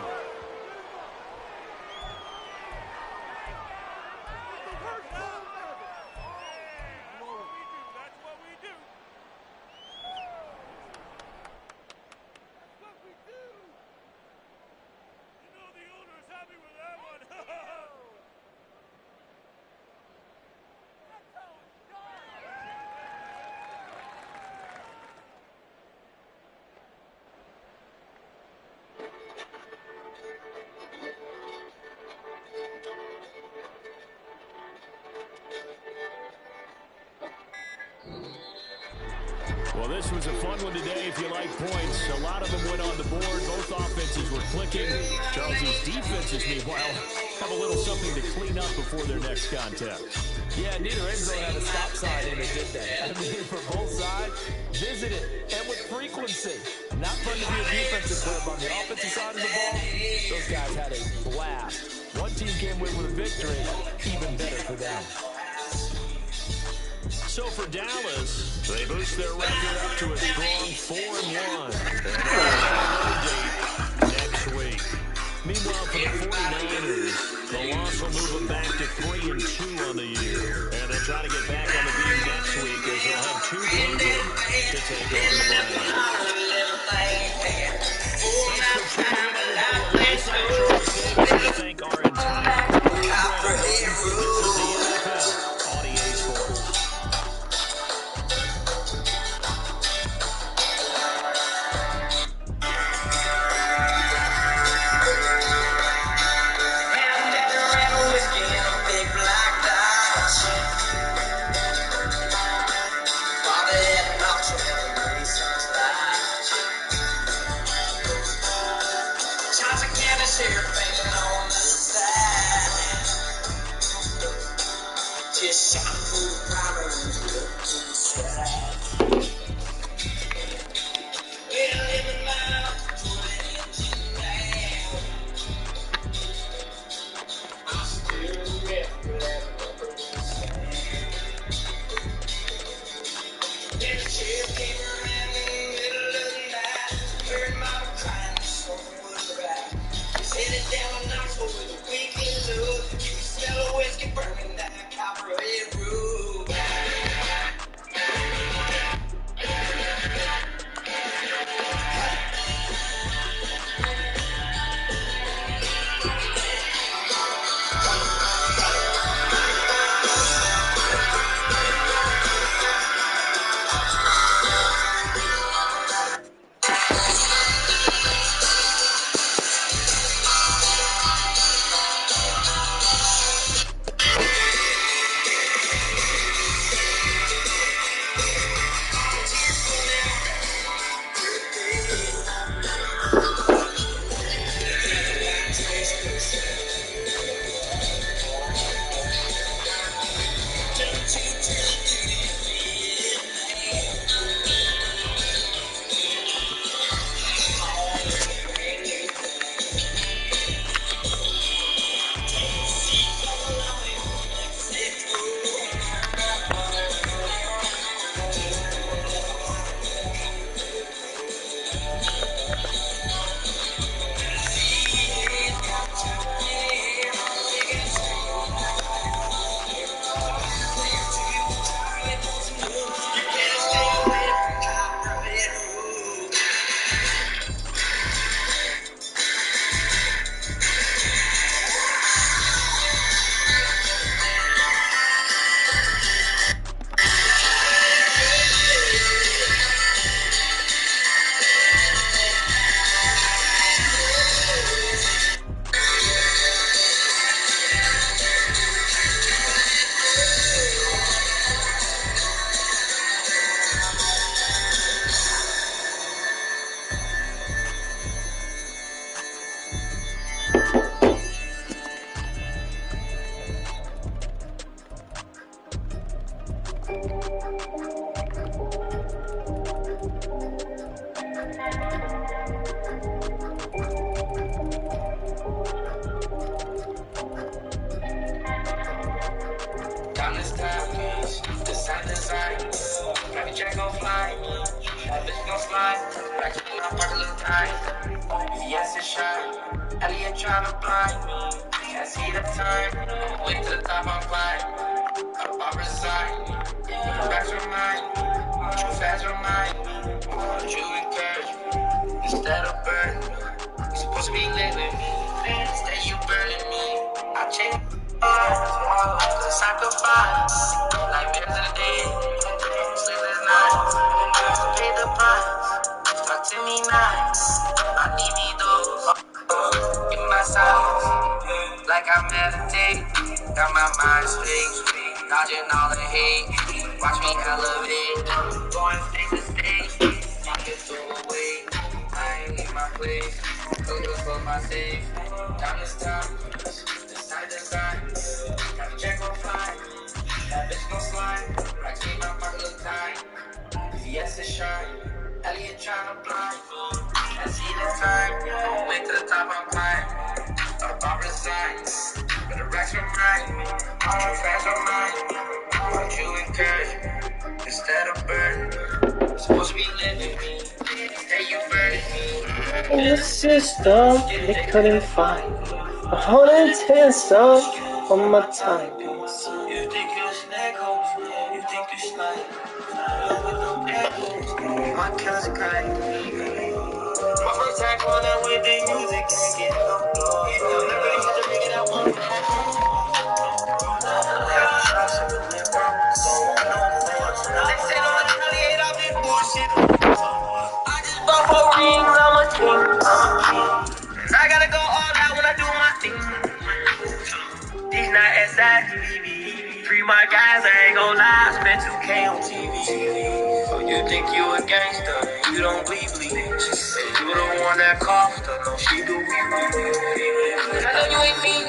Well, this was a fun one today if you like points. A lot of them went on the board. Both offenses were clicking. Charles's defenses, meanwhile, have a little something to clean up before their next contest. Yeah, neither end zone had a stop sign in it, did they? I mean, for both sides, visit it, and with frequency. Not fun to be a defensive player, but on the offensive side of the ball, those guys had a blast. One team came away with a victory, even better for them. So for Dallas, they boost their record up to a strong 4-1. And they'll have another date next week. Meanwhile, for the 49ers, the loss will move them back to 3-2 on the year. And they'll try to get back on the beam next week as they'll have 2 big games to take on the Browns. Thanks for tuning in, everybody. Alongside Charles Davis, we thank our entire crew and brand partners. This is the NFL on EA Sports. Yes, it's shine. Elliot trying to blind me. Can't see the time. Way to the top, I'm flying. I'll resign. Facts remind me. True facts remind me. Would you encourage me instead of burn me? You're supposed to be living me. Instead you burning me. I change the sacrifice. Like years in the day. Sleepless nights. Pay the price. Talk to me nice. I need me those. In my silence. Like I meditate. Got my mind straight. Dodging all the hate. Watch me elevate. Going stage to stage. I can throw away. I ain't leave my place. Look for my safe. Time to stop. Decide design. Gotta check on fly. That bitch gon' slide. Like me, my pocket look tight. Yes, it's shine. Elliot tryna blind me. I see the time. Way to the top, I'm climbing. About resigns. But the racks remind me. True facts remind me. Why'd you encourage me instead of burning me? You're supposed to be living me. Instead you burning me. In the system, they couldn't find me. 110 songs on my timepiece. You think you a snake hole? You think you slide? Look with them echoes. My killer's crying. My first time going out with the music, can't get no flow. Never used to bring it out one half. Shots in the lip, bro. Don't want no more. They say don't retaliate off this bullshit. I just bought 4 rings, I'm a king. And I gotta go all out when I do my thing. These not SITV. Free my guys, I ain't gon' lie. I spent 2K on TV. So you think you a gangster? You don't bleed. She said you the one that coughed her. No, she do we. I know you ain't mean.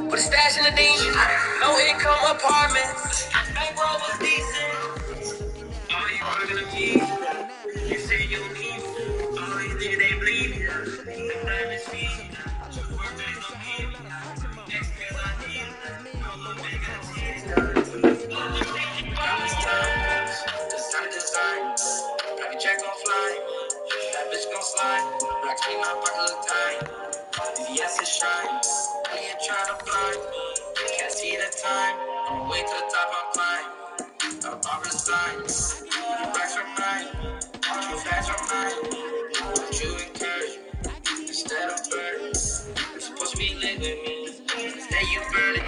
Put a stash in the dean. No income apartments. Bankroll was decent. All you working to me. You say you need me. All these niggas they bleed. The diamond speed. Birthdays on me. Next year I need. Design. I can check on fly. That bitch gon' slide. But I clean my pocket look tight. VVS is shine. We ain't tryna blind. Can't see the time. On the way to the top, I'm climb. Got a bar sign. Racks are mine. True facts are mine. What you encourage instead of burn. You're supposed to be lit with me. Instead you burn it.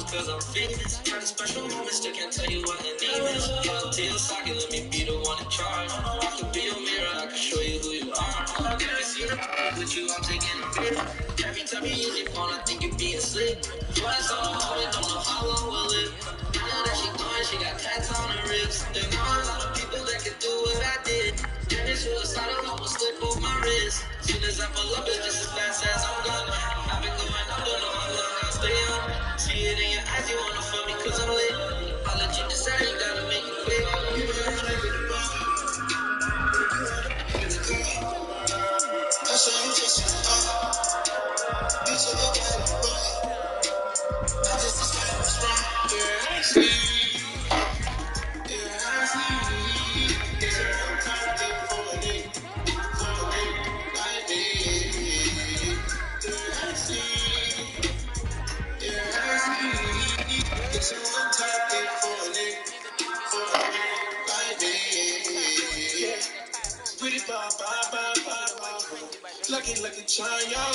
Cause I'm famous. Got a special moment, still can't tell you what the name is. I'll tell your socket, let me be the one in charge. I can be your mirror, I can show you who you are. I've never seen a with you, I'm taking a bit. Every time you use your phone, I think you're being slick. Flies on the hold, don't know how long we'll live. I know that she gone, she got tats on her ribs. There are a lot of people that can do what I did. Turn it suicidal, almost slip off my wrist. Soon as I pull up, it's just as fast as I'm gone. I've been going up, don't know how long I'll stay on. See it in your eyes, you wanna fuck me cause I'm lit. I'll let you decide, you gotta make it quick. I saw you just I just decided what's wrong. Yeah, I see. Yeah, I see. It's a real time thing for a nigga. For a nigga like me. Yeah, I see. Yeah, I see. It's a real time thing for a nigga like me. Yeah. Pretty lucky charm, yeah.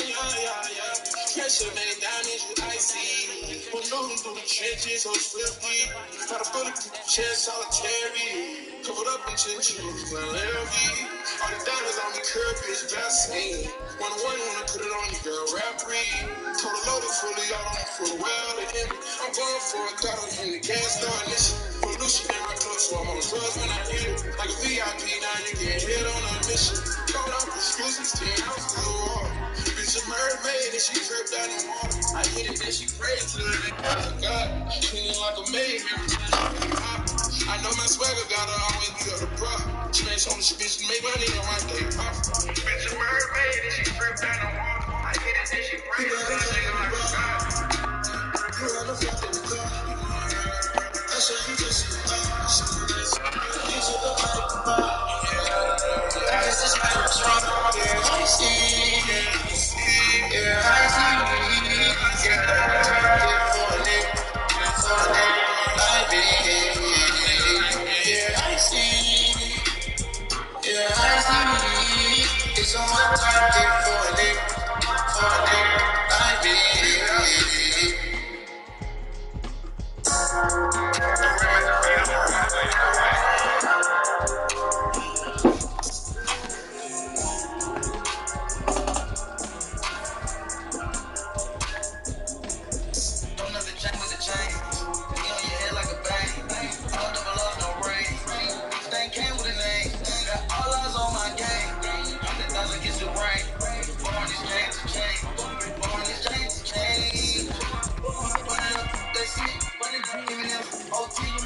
Pressure made diamonds with icy. One moving through the trenches so swiftly. Got a bullet through the chest, solitary. Covered up in chinchillas, my Larry. All the diamonds on me, curb, bitch, Vaseline. One wanna put it on you, girl, rap read. Total loaded fully, all on the full well to him. I'm going for a car in the gas station. Mission. Pollution in my clothes, so I'm on drugs when I hit it. Like a VIP, now you get hit on a mission. Going off exclusives, 10 ounces of water. Bitch, a mermaid, and she dripped out in water. I hit it, then she prayed to the name of God. Cleaning like a maid, every time she pop. I know my swagger got her always be on the prop. Smash on the bitch, make money on my day off. Bitch, a mermaid, and she dripped out in water. I hit it, then she prayed to the name of God. You on the fuck in the car. I saw you just you took a bite. I guess this night was wrong. Yeah, I see. Yeah, I see. Yeah, for a nigga. Like me. Yeah, I see. Yeah, I see. It's a one-time thing for a nigga. Like me.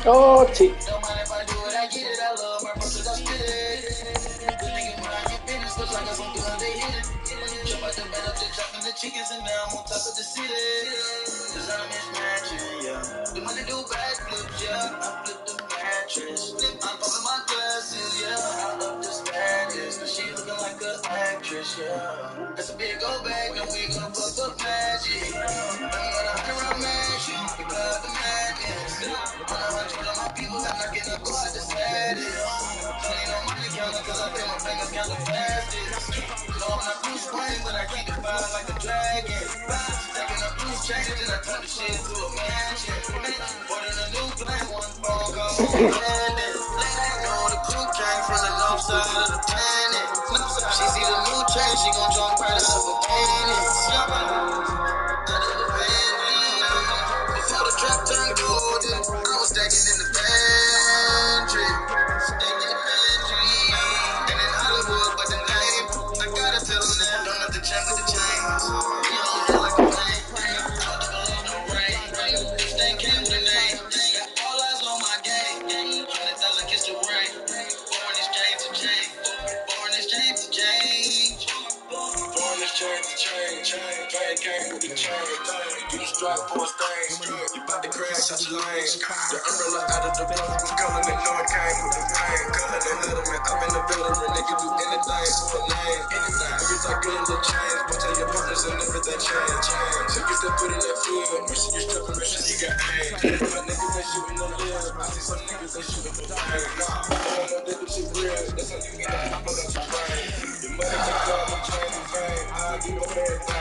Oh, T. Don't mind if I do it, I get it. I love my process, I spit it. Good nigga, mind your business, cause I got some guns, they hit it. Jump out the bed up, just dropping the chickens, and now I'm on top of the city. Cause I'm mismatching, yeah. The money do backflips, yeah. I flip the mattress. I'm popping my glasses, yeah. I love the Spanish, cause she looking like an actress, yeah. That's a big old bag, and we gon' fuck up magic. I'm gonna hunt around magic, because the madness. When I hunt with my people, I'm not getting up to the status. Don't need no money counter, cause I pay my fingers count the fastest. No, I'm not Bruce Wayne, but I keep it fire like a dragon. Stacking up loose change, and I turn the shit into a mansion. Ordered a new plane, one phone call, landed. Know the crew came from the north side of the planet. She see the new train, she gon' jump right up a painting. Before the trap turned golden, I was stacking in the pantry. Stacking in the pantry. And in Hollywood, but the name, I gotta tell them that. Don't have to check with the chains. You know, I'm like a plane. Out the balloon, no rain. This thing came with a name. Got all eyes on my game. 100,000 kiss the ring. Foreign exchange to change. Foreign exchange to change. Foreign exchange to change. Bang came with the change. You just drive for a stain. You bout to crash such a lane. The umbrella out of the blue. I'm calling it, know it came with the rain. Calling it Letterman. I've been a veteran. Nigga do anything for a name. Every time good in the change. But tell your partners and everything change. So you still put in that field. Make sure you strap and make sure you got aim. My niggas ain't shooting no live. I see some niggas ain't shooting no fame. I don't know that shit real. That's how you get up and put up your brain. The money can come and change the fame. I'll give you everything.